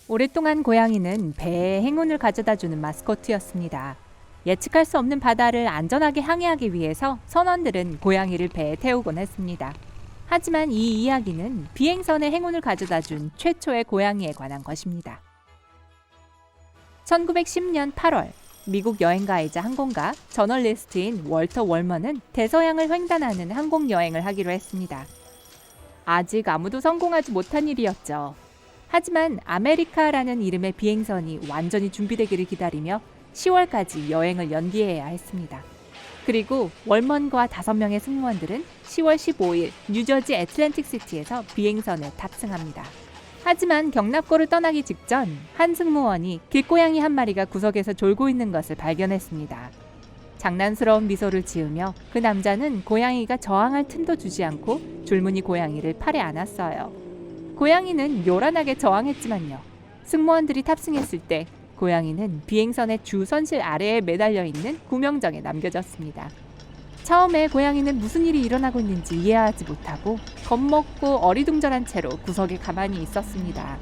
오랫동안 고양이는 배에 행운을 가져다주는 마스코트였습니다. 예측할 수 없는 바다를 안전하게 항해하기 위해서 선원들은 고양이를 배에 태우곤 했습니다. 하지만 이 이야기는 비행선에 행운을 가져다준 최초의 고양이에 관한 것입니다. 1910년 8월, 미국 여행가이자 항공가, 저널리스트인 월터 월먼은 대서양을 횡단하는 항공여행을 하기로 했습니다. 아직 아무도 성공하지 못한 일이었죠. 하지만 아메리카라는 이름의 비행선이 완전히 준비되기를 기다리며 10월까지 여행을 연기해야 했습니다. 그리고 월먼과 5명의 승무원들은 10월 15일 뉴저지 애틀랜틱시티에서 비행선에 탑승합니다. 하지만 경납고를 떠나기 직전 한 승무원이 길고양이 한 마리가 구석에서 졸고 있는 것을 발견했습니다. 장난스러운 미소를 지으며 그 남자는 고양이가 저항할 틈도 주지 않고 줄무늬 고양이를 팔에 안았어요. 고양이는 요란하게 저항했지만요. 승무원들이 탑승했을 때 고양이는 비행선의 주선실 아래에 매달려 있는 구명정에 남겨졌습니다. 처음에 고양이는 무슨 일이 일어나고 있는지 이해하지 못하고 겁먹고 어리둥절한 채로 구석에 가만히 있었습니다.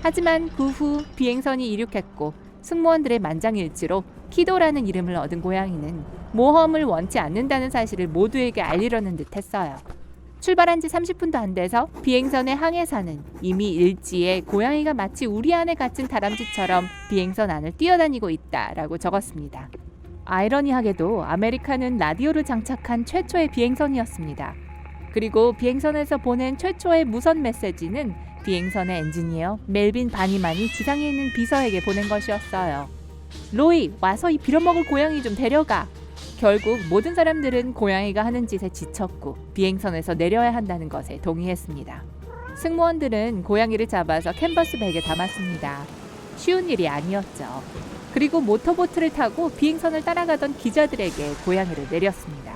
하지만 그 후 비행선이 이륙했고 승무원들의 만장일치로 키도라는 이름을 얻은 고양이는 모험을 원치 않는다는 사실을 모두에게 알리려는 듯 했어요. 출발한 지 30분도 안 돼서 비행선의 항해사는 이미 일지에 고양이가 마치 우리 안에 갇힌 다람쥐처럼 비행선 안을 뛰어다니고 있다라고 적었습니다. 아이러니하게도 아메리카는 라디오를 장착한 최초의 비행선이었습니다. 그리고 비행선에서 보낸 최초의 무선 메시지는 비행선의 엔지니어 멜빈 바니만이 지상에 있는 비서에게 보낸 것이었어요. 로이, 와서 이 빌어먹을 고양이 좀 데려가. 결국 모든 사람들은 고양이가 하는 짓에 지쳤고 비행선에서 내려야 한다는 것에 동의했습니다. 승무원들은 고양이를 잡아서 캔버스 백에 담았습니다. 쉬운 일이 아니었죠. 그리고 모터보트를 타고 비행선을 따라가던 기자들에게 고양이를 내렸습니다.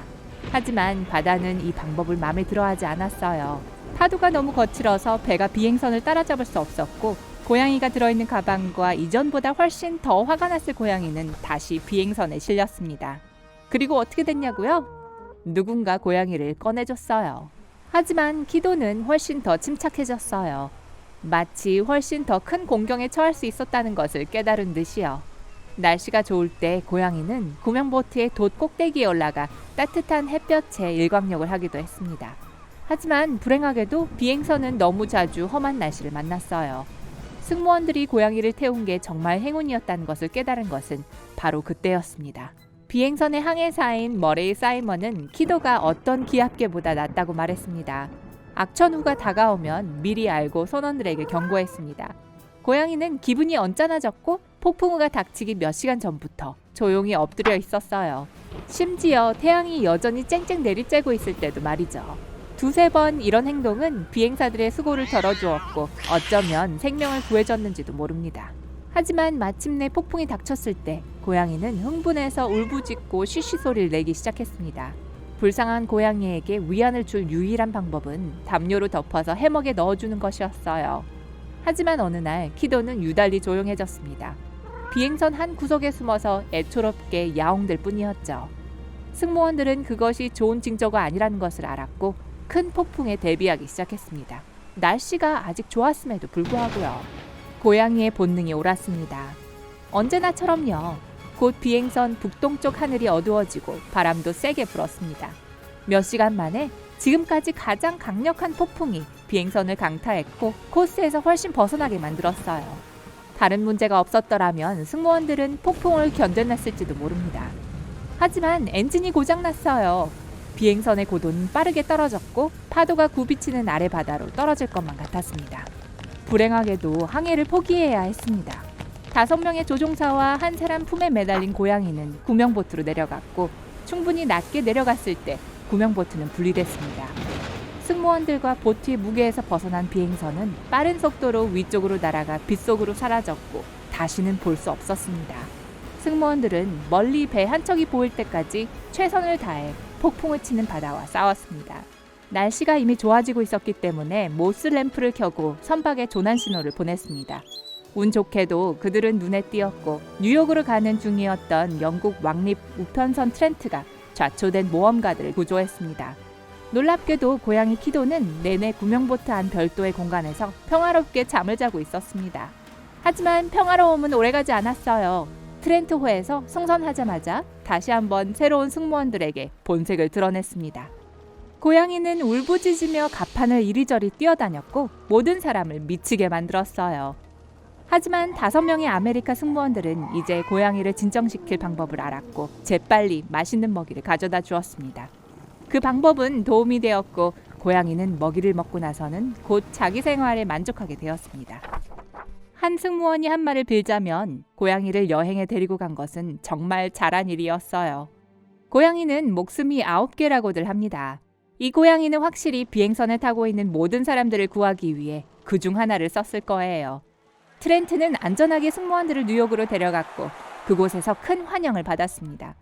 하지만 바다는 이 방법을 마음에 들어하지 않았어요. 파도가 너무 거칠어서 배가 비행선을 따라잡을 수 없었고 고양이가 들어있는 가방과 이전보다 훨씬 더 화가 났을 고양이는 다시 비행선에 실렸습니다. 그리고 어떻게 됐냐고요? 누군가 고양이를 꺼내줬어요. 하지만 키도는 훨씬 더 침착해졌어요. 마치 훨씬 더 큰 공경에 처할 수 있었다는 것을 깨달은 듯이요. 날씨가 좋을 때 고양이는 구명보트의 돛 꼭대기에 올라가 따뜻한 햇볕에 일광욕을 하기도 했습니다. 하지만 불행하게도 비행선은 너무 자주 험한 날씨를 만났어요. 승무원들이 고양이를 태운 게 정말 행운이었다는 것을 깨달은 것은 바로 그때였습니다. 비행선의 항해사인 머레이 사이먼은 키도가 어떤 기압계보다 낫다고 말했습니다. 악천후가 다가오면 미리 알고 선원들에게 경고했습니다. 고양이는 기분이 언짢아졌고 폭풍우가 닥치기 몇 시간 전부터 조용히 엎드려 있었어요. 심지어 태양이 여전히 쨍쨍 내리쬐고 있을 때도 말이죠. 2-3번 이런 행동은 비행사들의 수고를 덜어주었고 어쩌면 생명을 구해줬는지도 모릅니다. 하지만 마침내 폭풍이 닥쳤을 때 고양이는 흥분해서 울부짖고 쉬쉬 소리를 내기 시작했습니다. 불쌍한 고양이에게 위안을 줄 유일한 방법은 담요로 덮어서 해먹에 넣어주는 것이었어요. 하지만 어느 날 키도는 유달리 조용해졌습니다. 비행선 한 구석에 숨어서 애초롭게 야옹될 뿐이었죠. 승무원들은 그것이 좋은 징조가 아니라는 것을 알았고 큰 폭풍에 대비하기 시작했습니다. 날씨가 아직 좋았음에도 불구하고요. 고양이의 본능이 옳았습니다. 언제나처럼요. 곧 비행선 북동쪽 하늘이 어두워지고 바람도 세게 불었습니다. 몇 시간 만에 지금까지 가장 강력한 폭풍이 비행선을 강타했고 코스에서 훨씬 벗어나게 만들었어요. 다른 문제가 없었더라면 승무원들은 폭풍을 견뎌냈을지도 모릅니다. 하지만 엔진이 고장났어요. 비행선의 고도는 빠르게 떨어졌고 파도가 굽이치는 아래 바다로 떨어질 것만 같았습니다. 불행하게도 항해를 포기해야 했습니다. 5명의 조종사와 한 사람 품에 매달린 고양이는 구명보트로 내려갔고 충분히 낮게 내려갔을 때 구명보트는 분리됐습니다. 승무원들과 보트의 무게에서 벗어난 비행선은 빠른 속도로 위쪽으로 날아가 빗속으로 사라졌고 다시는 볼 수 없었습니다. 승무원들은 멀리 배 한 척이 보일 때까지 최선을 다해 폭풍을 치는 바다와 싸웠습니다. 날씨가 이미 좋아지고 있었기 때문에 모스 램프를 켜고 선박에 조난 신호를 보냈습니다. 운 좋게도 그들은 눈에 띄었고 뉴욕으로 가는 중이었던 영국 왕립 우편선 트렌트가 좌초된 모험가들을 구조했습니다. 놀랍게도 고양이 키도는 내내 구명보트 안 별도의 공간에서 평화롭게 잠을 자고 있었습니다. 하지만 평화로움은 오래가지 않았어요. 트렌토호에서 승선하자마자 다시 한번 새로운 승무원들에게 본색을 드러냈습니다. 고양이는 울부짖으며 갑판을 이리저리 뛰어다녔고 모든 사람을 미치게 만들었어요. 하지만 5명의 아메리카 승무원들은 이제 고양이를 진정시킬 방법을 알았고 재빨리 맛있는 먹이를 가져다 주었습니다. 그 방법은 도움이 되었고 고양이는 먹이를 먹고 나서는 곧 자기 생활에 만족하게 되었습니다. 한 승무원이 한 말을 빌자면 고양이를 여행에 데리고 간 것은 정말 잘한 일이었어요. 고양이는 목숨이 9개라고들 합니다. 이 고양이는 확실히 비행선에 타고 있는 모든 사람들을 구하기 위해 그중 하나를 썼을 거예요. 트렌트는 안전하게 승무원들을 뉴욕으로 데려갔고 그곳에서 큰 환영을 받았습니다.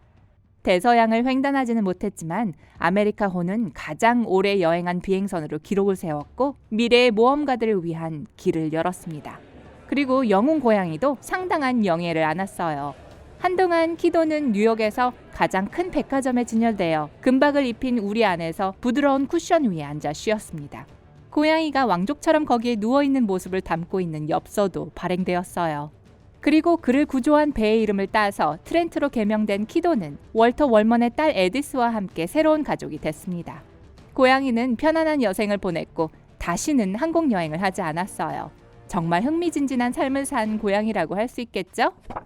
대서양을 횡단하지는 못했지만 아메리카호는 가장 오래 여행한 비행선으로 기록을 세웠고 미래의 모험가들을 위한 길을 열었습니다. 그리고 영웅 고양이도 상당한 영예를 안았어요. 한동안 키도는 뉴욕에서 가장 큰 백화점에 진열되어 금박을 입힌 우리 안에서 부드러운 쿠션 위에 앉아 쉬었습니다. 고양이가 왕족처럼 거기에 누워있는 모습을 담고 있는 엽서도 발행되었어요. 그리고 그를 구조한 배의 이름을 따서 트렌트로 개명된 키도는 월터 월먼의 딸 에디스와 함께 새로운 가족이 됐습니다. 고양이는 편안한 여생을 보냈고 다시는 항공여행을 하지 않았어요. 정말 흥미진진한 삶을 산 고양이라고 할 수 있겠죠?